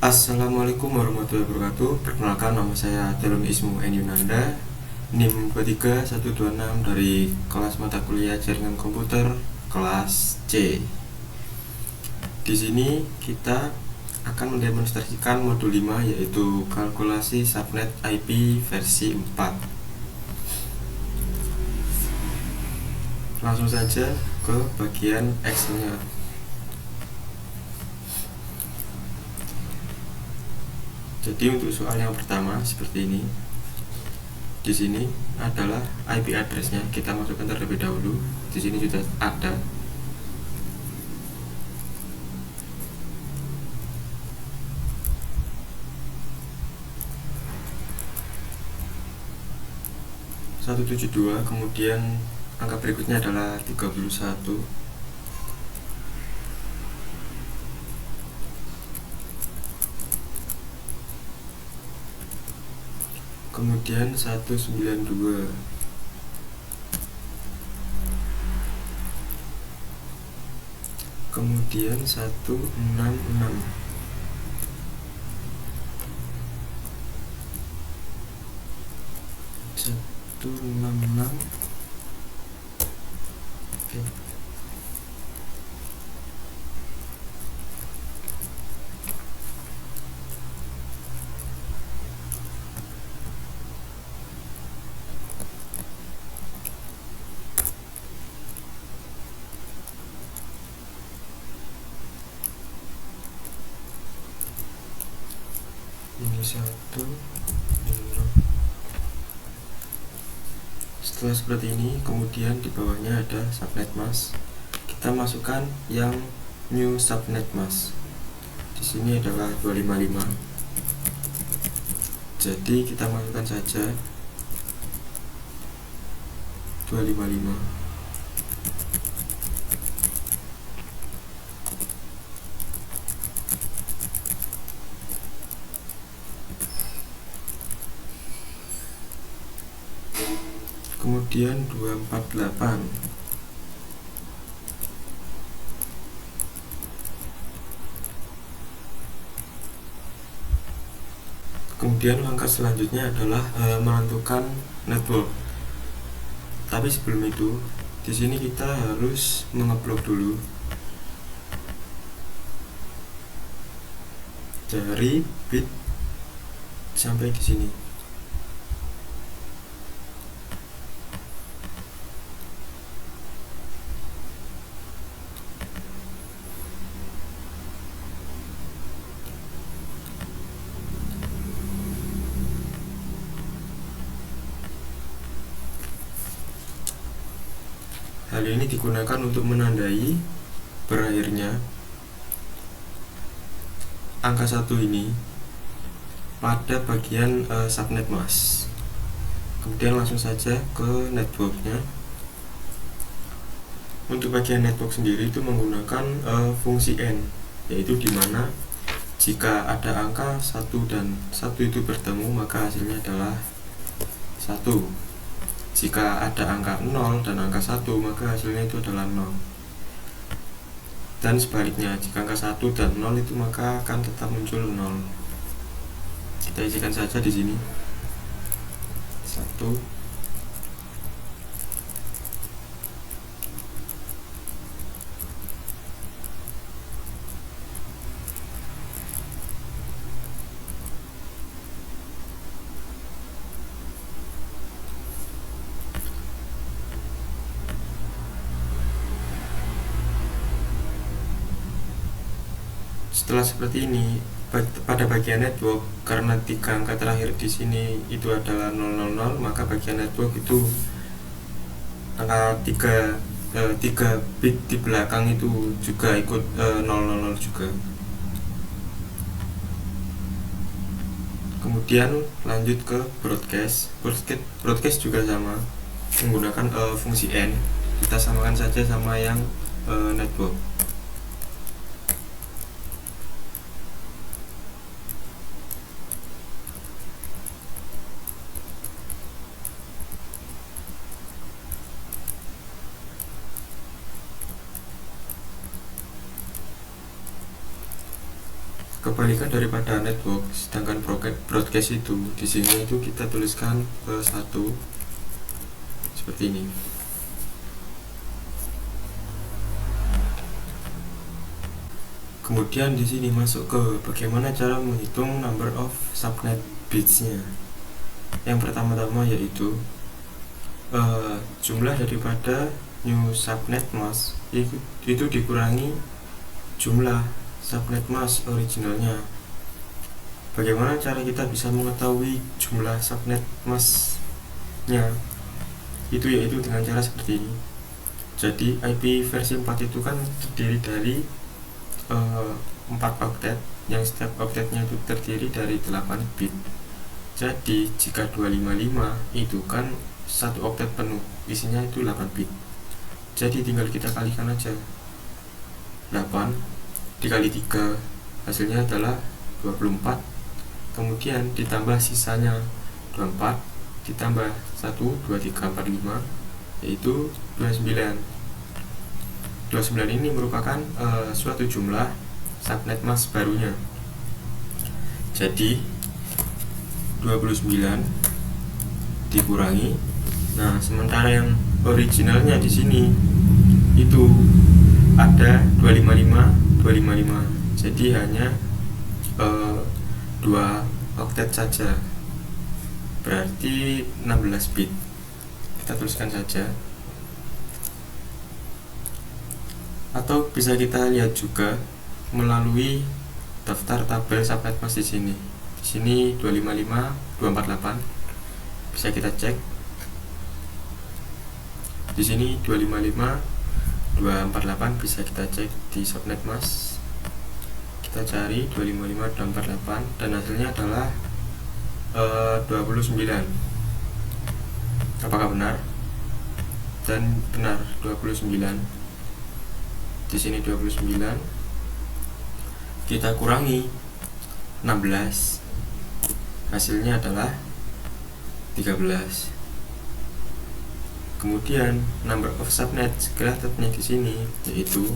Assalamualaikum warahmatullahi wabarakatuh. Perkenalkan, nama saya Telun Ismu N Yunanda, NIM 23126 dari kelas mata kuliah Jaringan Komputer kelas C. Di sini kita akan mendemonstrasikan modul 5, yaitu kalkulasi subnet IP versi 4. Langsung saja ke bagian Excel-nya. Jadi untuk soal yang pertama seperti ini. Di sini adalah IP address-nya. Kita masukkan terlebih dahulu. Di sini sudah ada. .172, kemudian angka berikutnya adalah 31. Kemudian 192. Kemudian 166. Oke. Ini 1. Setelah seperti ini, kemudian di bawahnya ada subnet mask. Kita masukkan yang new subnet mask. Di sini adalah 255. Jadi kita masukkan saja 255. Kemudian 248. Kemudian langkah selanjutnya adalah menentukan network. Tapi sebelum itu, di sini kita harus mengeblok dulu dari bit sampai di sini. Hal ini digunakan untuk menandai berakhirnya angka 1 ini pada bagian subnet mask. Kemudian langsung saja ke networknya. Untuk bagian network sendiri itu menggunakan fungsi N, yaitu dimana jika ada angka 1 dan 1 itu bertemu, maka hasilnya adalah 1. Jika ada angka 0 dan angka 1, maka hasilnya itu adalah 0. Dan sebaliknya, jika angka 1 dan 0 itu, maka akan tetap muncul 0. Kita isikan saja di sini. 1. Setelah seperti ini, pada bagian network, karena 3 angka terakhir di sini itu adalah 000, maka bagian network itu angka 3 bit di belakang itu juga ikut 000 juga. Kemudian lanjut ke broadcast. Broadcast juga sama, menggunakan fungsi N. Kita samakan saja sama yang network. kebalikan daripada network. Sedangkan broadcast itu di sini itu kita tuliskan ke satu seperti ini. Kemudian di sini masuk ke bagaimana cara menghitung number of subnet bits-nya. Yang pertama-tama yaitu jumlah daripada new subnet mask itu dikurangi jumlah subnet mask originalnya. Bagaimana cara kita bisa mengetahui jumlah subnet masknya? Itu yaitu dengan cara seperti ini. Jadi IP versi 4 itu kan terdiri dari 4 oktet, yang setiap oktetnya itu terdiri dari 8 bit. Jadi jika 255 itu kan satu oktet penuh, isinya itu 8 bit. Jadi tinggal kita kalikan aja. 8 dikali 3 hasilnya adalah 24. Kemudian ditambah sisanya 24 ditambah 1 2 3 4 5 yaitu 29. 29 ini merupakan suatu jumlah subnet mask barunya. Jadi 29 dikurangi. Nah, sementara yang originalnya di sini itu ada 255. Jadi hanya 2 oktet saja. Berarti 16 bit. Kita tuliskan saja. Atau bisa kita lihat juga melalui daftar tabel subnet mask di sini. Di sini 255, 248. Bisa kita cek. Di sini 255, 248 bisa kita cek di subnet mask. Kita cari 255, 248 dan hasilnya adalah 29. Apakah benar? Dan benar 29. Di sini 29 kita kurangi 16, hasilnya adalah 13. Kemudian number of subnet creatednya di sini yaitu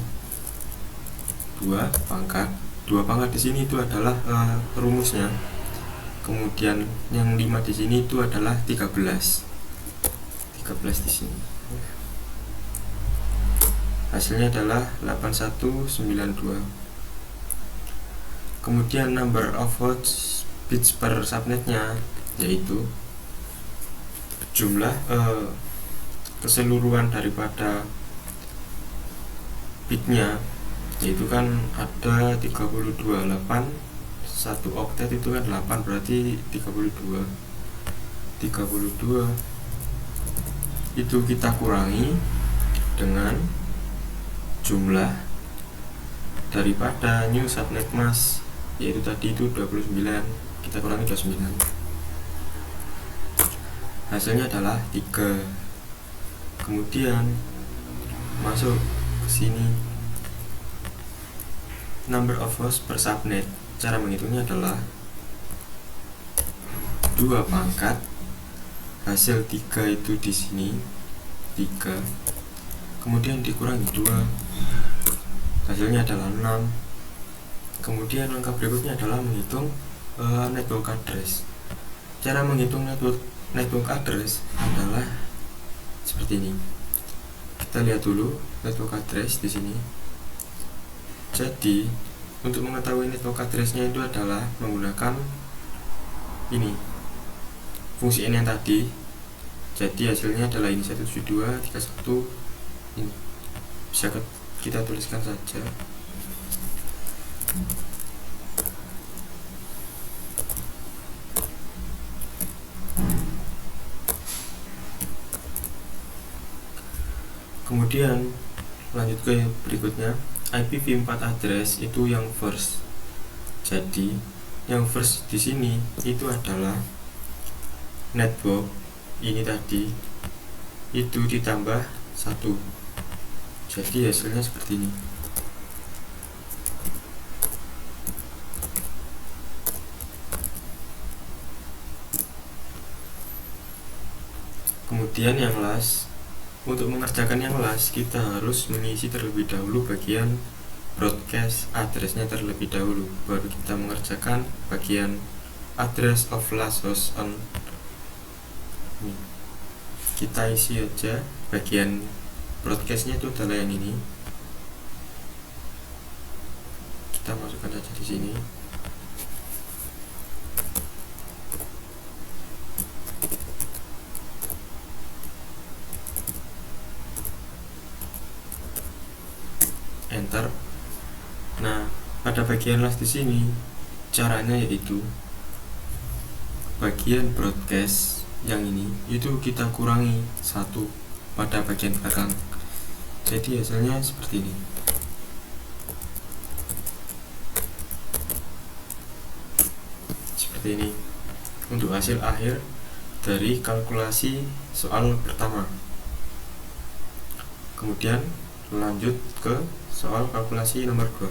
2 pangkat. 2 pangkat di sini itu adalah rumusnya. Kemudian yang 5 di sini itu adalah 13. 13 di sini. Hasilnya adalah 8192. Kemudian number of bits per subnetnya yaitu jumlah keseluruhan daripada bitnya, yaitu kan ada 32. 8 satu oktet itu kan 8, berarti 32 itu kita kurangi dengan jumlah daripada new subnet mask, yaitu tadi itu 29, kita kurangi 29, hasilnya adalah 3. Kemudian masuk ke sini number of host per subnet. Cara menghitungnya adalah 2 pangkat hasil 3 itu di sini 3, kemudian dikurangi 2, hasilnya adalah 6. Kemudian langkah berikutnya adalah menghitung network address. Cara menghitung network address adalah seperti ini. Kita lihat dulu network address di sini. Jadi untuk mengetahui network addressnya itu adalah menggunakan ini, fungsi n yang tadi. Jadi hasilnya adalah ini 172.31. Ini bisa kita tuliskan saja. Kemudian lanjut ke berikutnya, IPv4 address itu yang first. Jadi yang first di sini itu adalah network ini tadi itu ditambah 1. Jadi hasilnya seperti ini. Kemudian yang last. Untuk mengerjakan yang last, kita harus mengisi terlebih dahulu bagian broadcast addressnya terlebih dahulu, baru kita mengerjakan bagian address of last host on. Kita isi aja bagian broadcastnya itu adalah yang ini. Kita masukkan saja di sini. Enter. Nah, pada bagian last di sini caranya yaitu bagian broadcast yang ini itu kita kurangi 1 pada bagian belakang. Jadi hasilnya seperti ini. Seperti ini untuk hasil akhir dari kalkulasi soal pertama. Kemudian lanjut ke soal kalkulasi nomor 2.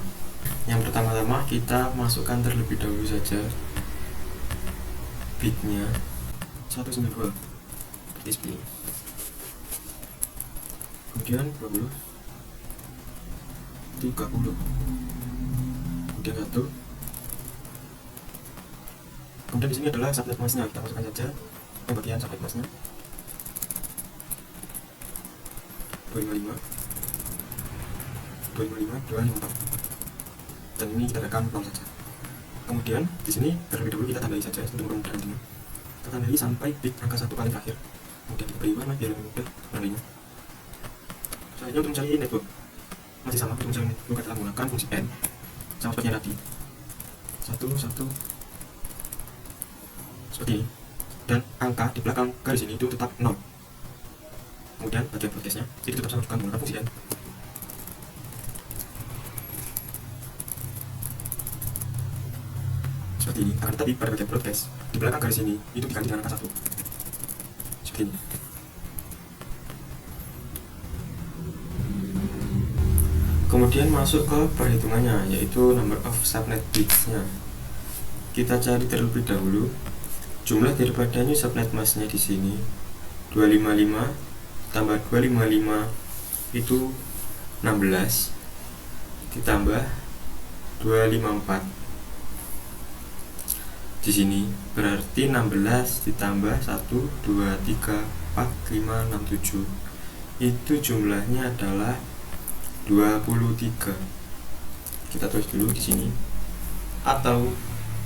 Yang pertama-tama kita masukkan terlebih dahulu saja bitnya 192 seperti ini. Kemudian 20, 30, kemudian 1. Kemudian di sini adalah subnet masnya, kita masukkan saja pembagian subnet masnya 255, 254, dan ini kita tekan 0 saja. Kemudian di sini terlebih dahulu kita tandai saja untuk memudahkan ini. Kita tandai sampai bit angka 1 paling terakhir. Kemudian kita beri warna biar lebih mudah tandainya. Selanjutnya untuk mencari network masih sama, untuk mencari network adalah menggunakan fungsi n sama seperti yang tadi. 1 seperti ini, dan angka di belakang garis ini itu tetap 0. Kemudian bagian broadcastnya itu tetap sama juga menggunakan fungsi n. Seperti ini, akan tetapi pada bagian broadcast di belakang garis ini itu diganti dengan angka 1 seperti ini. Kemudian masuk ke perhitungannya, yaitu number of subnet bits-nya. Kita cari terlebih dahulu jumlah daripada new subnet mask-nya di sini 255 tambah 255 itu 16, ditambah 254. Di sini berarti 16 ditambah 1 2 3 4 5 6 7 itu jumlahnya adalah 23. Kita tulis dulu di sini. Atau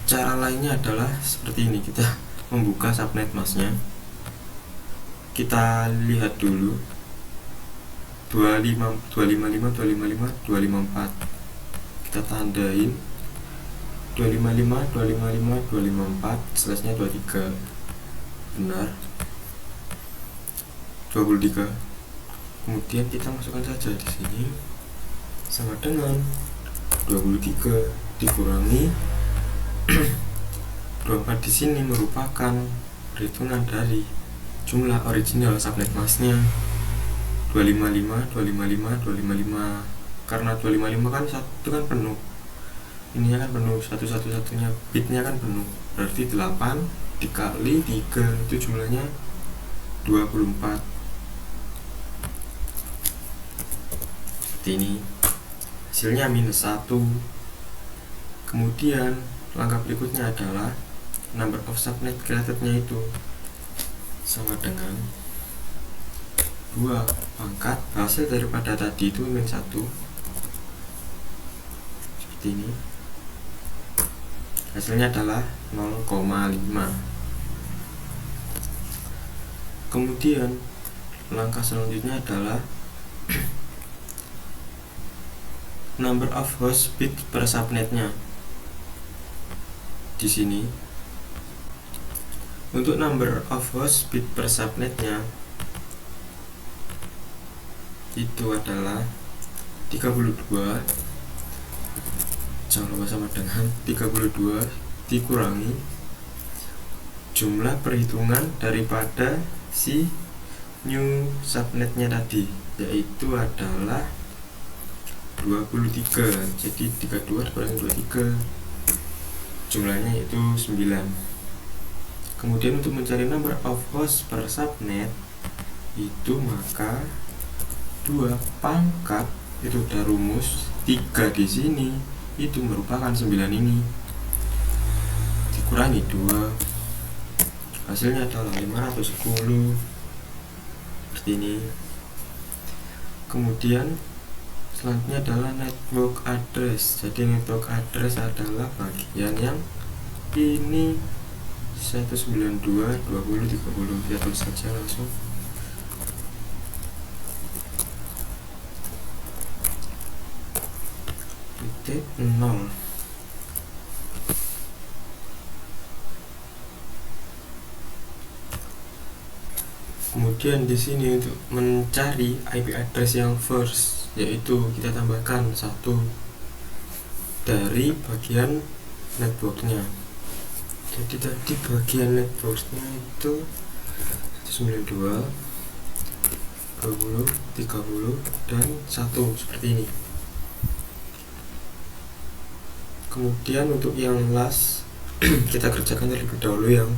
cara lainnya adalah seperti ini, kita membuka subnet masknya. Kita lihat dulu 255 254. Kita tandain 255 254 slash-nya 23. Benar. 23. Kemudian kita masukkan saja di sini sama dengan 23 dikurangi 24. Di sini merupakan perhitungan dari jumlah original subnet masknya 255 karena 255 kan satu kan penuh, ini kan penuh, satu-satunya bitnya kan penuh, berarti 8 dikali 3 itu jumlahnya 24 seperti ini. Hasilnya -1. Kemudian langkah berikutnya adalah number of subnet created-nya itu sama dengan 2 pangkat hasil daripada tadi itu -1 seperti ini. Hasilnya adalah 0,5. Kemudian langkah selanjutnya adalah number of host bit per subnetnya. Di sini untuk number of host bit per subnetnya itu adalah 32, jangan lupa sama dengan 32 dikurangi jumlah perhitungan daripada si new subnetnya tadi, yaitu adalah 23. Jadi 32 dikurangi 23 jumlahnya itu 9. Kemudian untuk mencari number of host per subnet itu maka 2 pangkat itu udah rumus 3 di sini itu merupakan 9 ini, dikurangi 2, hasilnya adalah 510 seperti ini. Kemudian selanjutnya adalah network address. Jadi network address adalah bagian yang ini 192.20.30. Kita tulis saja langsung. Titik 0. Kemudian di sini untuk mencari IP address yang first, yaitu kita tambahkan 1 dari bagian networknya. Jadi tadi bagian networknya itu 192, 20, 30 dan 1 seperti ini. Kemudian untuk yang last kita kerjakan terlebih dahulu yang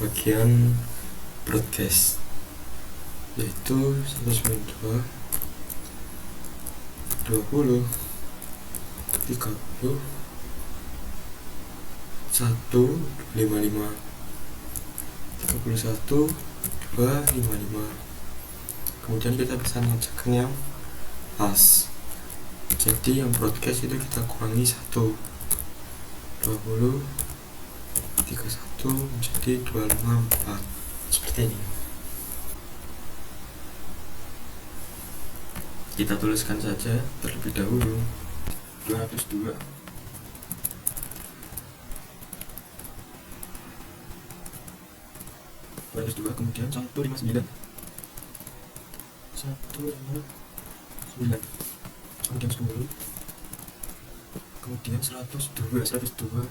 bagian broadcast, yaitu 192, 20, 30, 155, 31, 255. Kemudian kita bisa mengerjakan yang pas. Jadi yang broadcast itu kita kurangi 1, 20, 31 menjadi 254 seperti ini. Kita tuliskan saja terlebih dahulu 202, 202, kemudian 159, 159, kemudian 10, kemudian 102, 102,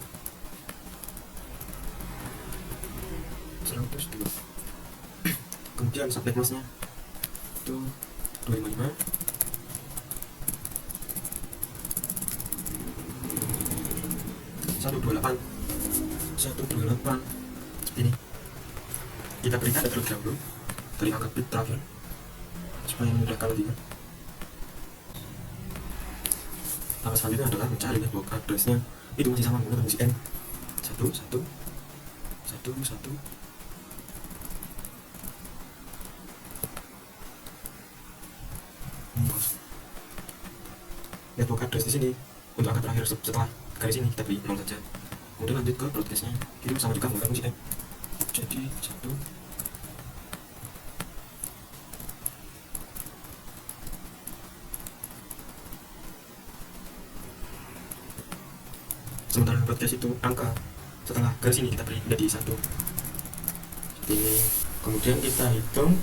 102, kemudian subnet masnya itu 255, 128, 128 seperti ini. Kita berikan terlebih dahulu dari angka bit terakhir supaya memudahkan nantinya. Tahap selanjutnya adalah mencari network address-nya. Itu masih sama menggunakan fungsi N 1 1 1 1. Network address di sini untuk angka terakhir setelah garis ini kita beri 0 saja. Kemudian lanjut ke broadcast-nya. Itu sama juga menggunakan fungsi M. Jadi 1. Sementara broadcast itu angka setelah garis ini kita beri menjadi 1 seperti ini. Kemudian kita hitung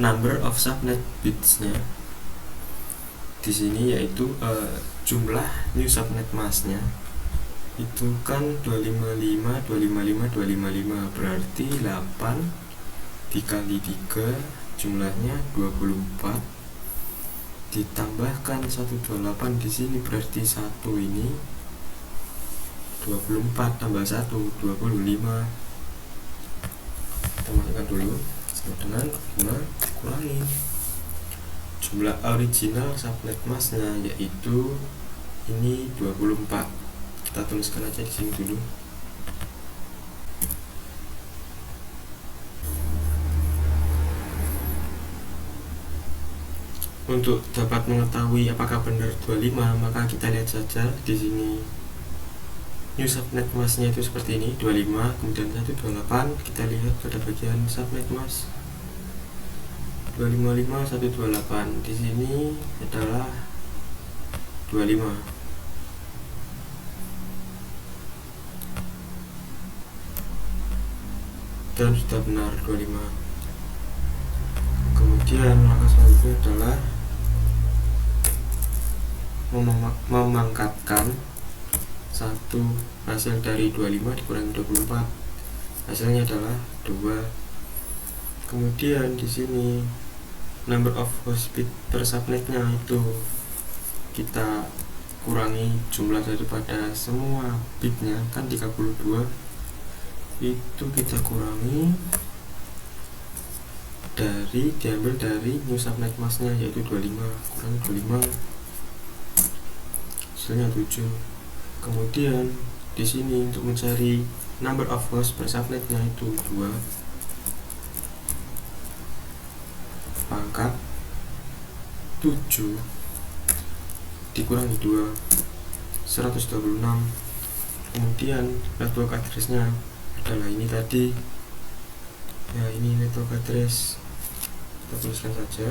number of subnet bits-nya di sini, yaitu jumlah new subnet mask-nya itu kan 255, 255, 255, berarti 8 dikali 3 jumlahnya 24, ditambahkan 128 di sini berarti 1 ini 24 tambah 1 25. Kita masukkan dulu sama dengan 5 kurangi jumlah original subnet mask-nya, yaitu ini 24. Kita tuliskan aja di sini dulu. Untuk dapat mengetahui apakah benar 25, maka kita lihat saja di sini. New subnet mask-nya itu seperti ini, 25, kemudian 128. Kita lihat pada bagian subnet mask 255, 128. Di sini adalah 25. Dan sudah benar 25. Kemudian langkah selanjutnya adalah memangkatkan 1 hasil dari 25 dikurangi 24, hasilnya adalah 2. Kemudian di sini number of host bit per subnetnya itu kita kurangi jumlah daripada semua bitnya, kan 32, itu kita kurangi diambil dari new subnet masknya, yaitu 25 kurangi 25 hasilnya 7. Kemudian di sini untuk mencari number of host per subnetnya itu 2 pangkat 7 dikurangi 2 126. Kemudian network addressnya adalah ini tadi ya, ini network address, kita tuliskan saja.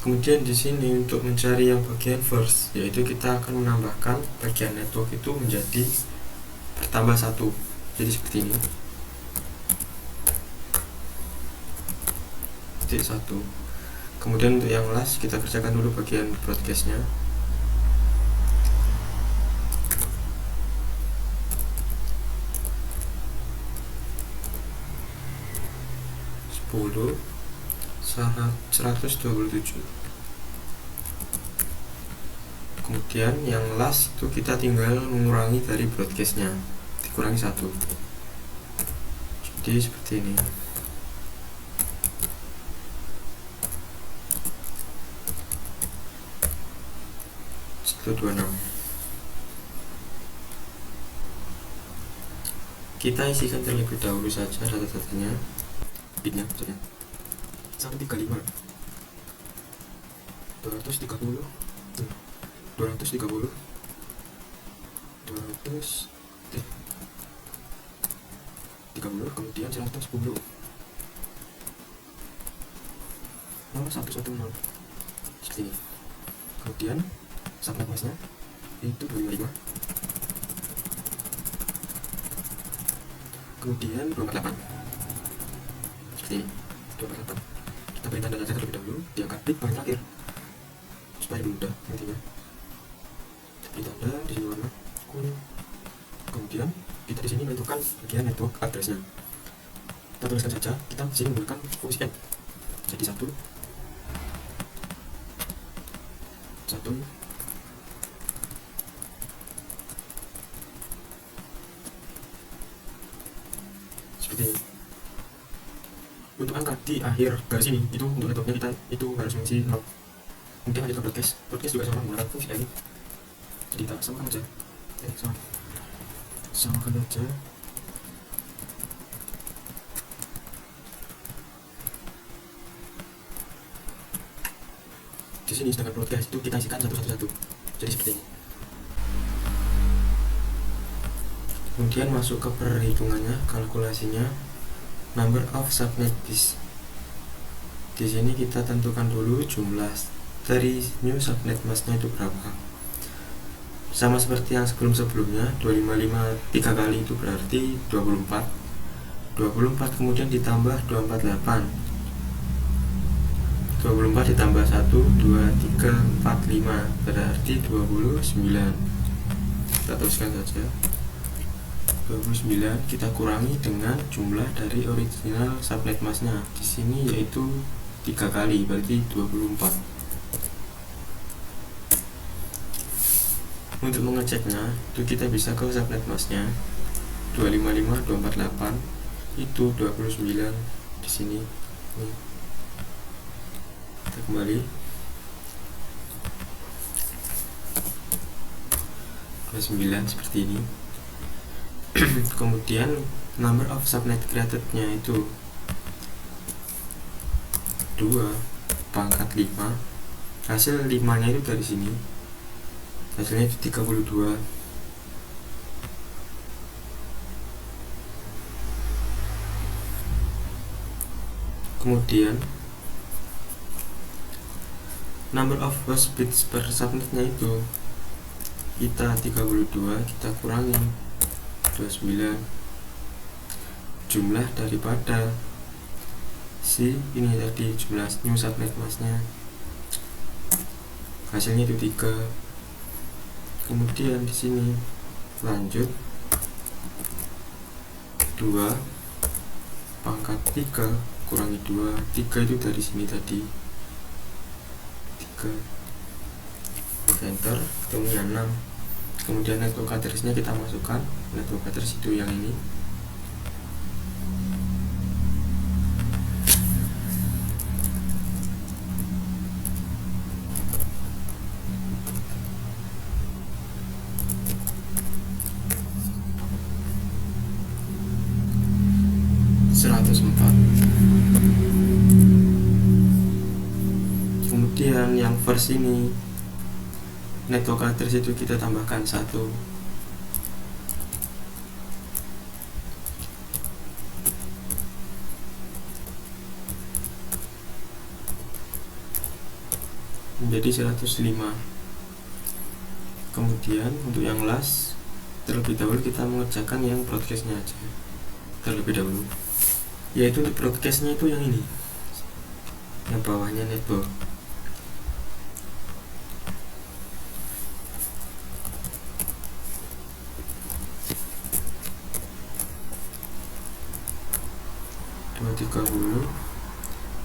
Kemudian di sini untuk mencari yang bagian first, yaitu kita akan menambahkan bagian network itu menjadi bertambah 1. Jadi seperti ini. Titik 1. Kemudian untuk yang last kita kerjakan dulu bagian broadcastnya. Sepuluh 127. Kemudian yang last itu kita tinggal mengurangi dari broadcastnya, dikurangi 1. Jadi seperti ini. 126. Kita isikan terlebih dahulu saja data-datanya, bitnya maksudnya. 135 230 230 230, kemudian 110 110 seperti ini. Kemudian subnet masknya itu 255, kemudian 248 seperti ini. 248 kita beri tanda terlebih dahulu, diangkat bit paling terakhir supaya lebih mudah nantinya. Beri tanda di sini warna kuning. Kemudian kita di sini menentukan bagian network addressnya. Kita tuliskan saja, kita di sini menggunakan fungsi n. Jadi 1 seperti ini. Untuk angka di akhir garis ini itu untuk networknya kita itu harus mengisi 0. Kemudian lanjut ke broadcast juga sama menggunakan fungsi n. Jadi kita samakan saja, samakan saja. Di sini sedangkan broadcast itu kita isikan satu-satu, jadi seperti ini. Kemudian masuk ke perhitungannya, kalkulasinya, number of subnet disk. Di sini kita tentukan dulu jumlah dari new subnet masknya itu berapa. Sama seperti yang sebelum-sebelumnya, 255 3 kali itu berarti 24. 24 kemudian ditambah 248. 24 ditambah 1 2 3 4 5 berarti 29. Kita tuliskan saja 29, kita kurangi dengan jumlah dari original subnet masknya di sini, yaitu 3 kali berarti 24. Untuk mengeceknya itu kita bisa ke subnet masknya 255 248 itu 29 di sini. Nih. Kita kembali 29 seperti ini. Kemudian number of subnet created-nya itu 2 pangkat 5. Hasil 5 nya itu dari sini, hasilnya itu 32. Kemudian number of host bits per subnetnya itu kita 32, kita kurangi 29 jumlah daripada si ini tadi, jumlah new subnet masknya, hasilnya itu 3. Kemudian di sini lanjut 2 pangkat 3 kurangi 2, 3 itu dari sini tadi 3, enter, ketemunya 6. Kemudian network address-nya kita masukkan, network address itu yang ini. Kemudian yang first ini network address itu kita tambahkan 1. Menjadi 105. Kemudian untuk yang last, terlebih dahulu kita mengerjakan yang broadcastnya aja terlebih dahulu, yaitu untuk broadcastnya itu yang ini, yang bawahnya network. Dua 30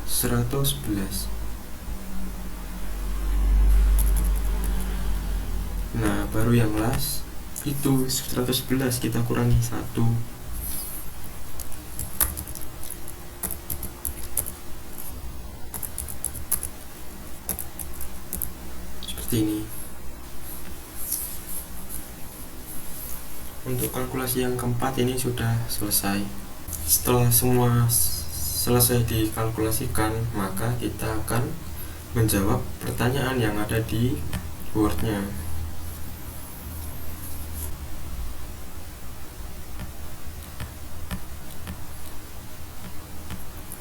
111. Nah, baru yang last itu 111 kita kurangi 1. Seperti ini. Untuk kalkulasi yang keempat ini sudah selesai. Setelah semua selesai dikalkulasikan, maka kita akan menjawab pertanyaan yang ada di Word-nya.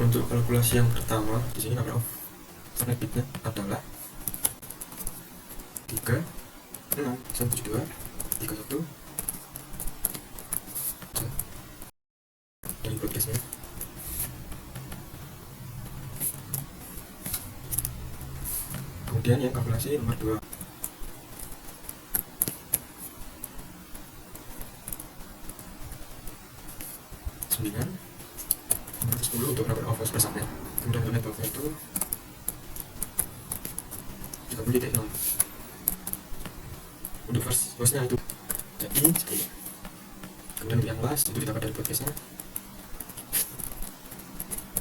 Untuk kalkulasi yang pertama, di sini number of subnet bitnya adalah 3, 6, 172, 31 dari broadcastnya. Kemudian yang kalkulasi nomor 2, kemudian nomor 10 untuk number of host per subnet. Kemudian untuk networknya itu 30.0. Untuk first hostnya itu jadi seperti ini. Kemudian untuk yang last itu didapat dari broadcastnya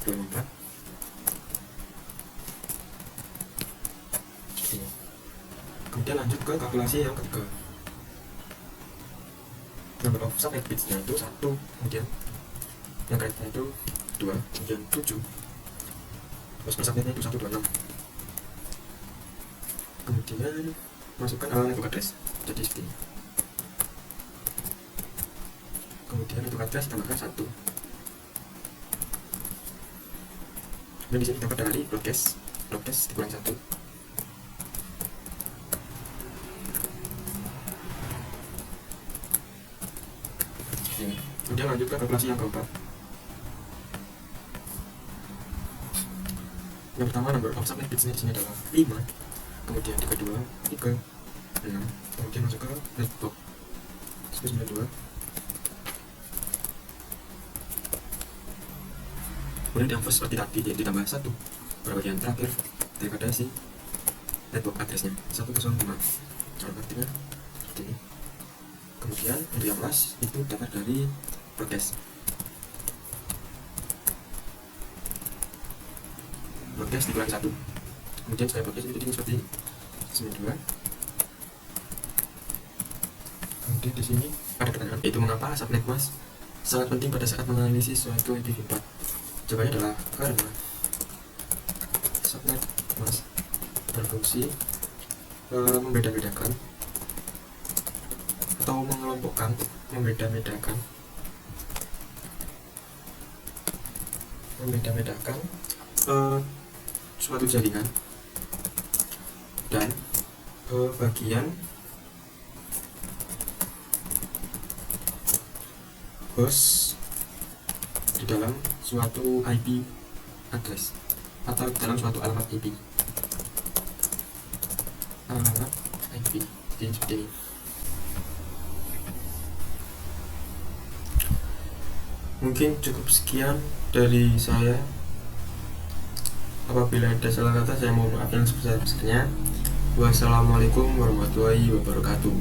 24. Seperti ini. Kemudian lanjut ke kalkulasi yang ketiga. Number of subnet bits-nya itu 1, kemudian yang kreditnya itu 2, kemudian 7, terus per subnetnya itu 126. Kemudian masukkan network address jadi seperti ini. Kemudian network address tambahkan 1. Dan di sini dapat dari broadcast dikurangi 1. Ini. Kemudian lanjut ke kalkulasi yang keempat. Yang pertama number of subnet bits-nya di sini adalah 5. Kemudian yang kedua 3, 6. Kemudian masuk ke network 92. Kemudian yang first seperti tadi jadi ditambah 1 pada bagian terakhir daripada si network address-nya 105. Cara praktiknya seperti ini. Kemudian untuk yang last itu dapat dari broadcast dikurangi 1. Kemudian setelah broadcast itu jadi seperti 92. Kemudian di sini ada pertanyaan, yaitu mengapa subnet mask sangat penting pada saat menganalisis suatu IPv4. Jawabannya adalah karena subnet mask berfungsi membeda-bedakan atau mengelompokkan, membeda-bedakan suatu jaringan dan bagian host di dalam suatu IP address atau di dalam suatu alamat IP. Seperti ini. Mungkin cukup sekian dari saya. Apabila ada salah kata, saya mohon maaf yang sebesar-besarnya. Wassalamualaikum warahmatullahi wabarakatuh.